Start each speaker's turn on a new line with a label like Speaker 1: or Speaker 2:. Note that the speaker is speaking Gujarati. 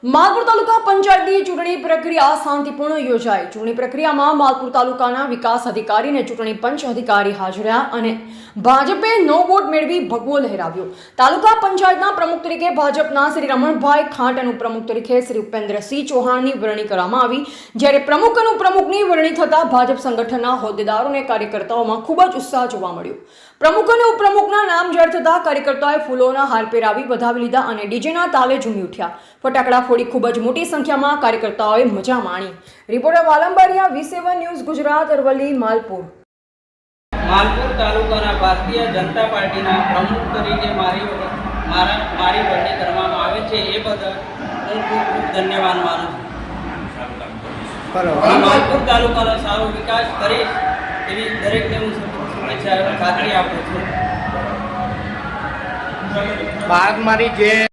Speaker 1: માલપુર તાલુકા પંચાયતની ચૂંટણી પ્રક્રિયા શાંતિપૂર્ણ યોજાઈ। ચૂંટણી પ્રક્રિયામાં માલપુર તાલુકાના વિકાસ અધિકારી અને ચૂંટણી પંચ અધિકારી હાજર રહ્યા અને ભાજપે 9 વોટ મેળવી ભગવો લહેરાવ્યો। તાલુકા પંચાયતના પ્રમુખ તરીકે ભાજપના શ્રી રમણભાઈ ખાંટ અને ઉપપ્રમુખ તરીકે શ્રી ઉપેન્દ્રસિંહ ચૌહાણની વરણી કરવામાં આવી, જ્યારે પ્રમુખ અને ઉપપ્રમુખની વરણી થતાં ભાજપ સંગઠનના હોદ્દેદારો અને કાર્યકર્તાઓમાં ખૂબ જ ઉત્સાહ જોવા મળ્યો। પ્રમુખ અને ઉપપ્રમુખના નામ જાહેર થતાં કાર્યકર્તાઓએ ફૂલોના હાર પહેરાવી વધાવી લીધા અને ડીજેના તાલે ઝૂમી ઉઠ્યા। ફટાકડા ફોડી ખૂબ જ મોટી સંખ્યામાં કાર્યકર્તાઓએ મજા માણી। Reporter Valambariya, V7 news Gujarat, Aravalli, Malpur.
Speaker 2: Malpur તાલુકાના ભારતીય જનતા પાર્ટીના પ્રમુખ તરીકે મારી વરણી કરવામાં આવે છે, એ બદલ હું ખૂબ ધન્યવાદ માનું છું। માલપુર તાલુકાનો સારો વિકાસ કરીશ એવી દરેકને હું શુભેચ્છા ખાતરી આપું છું।
Speaker 3: બાગ મારી જે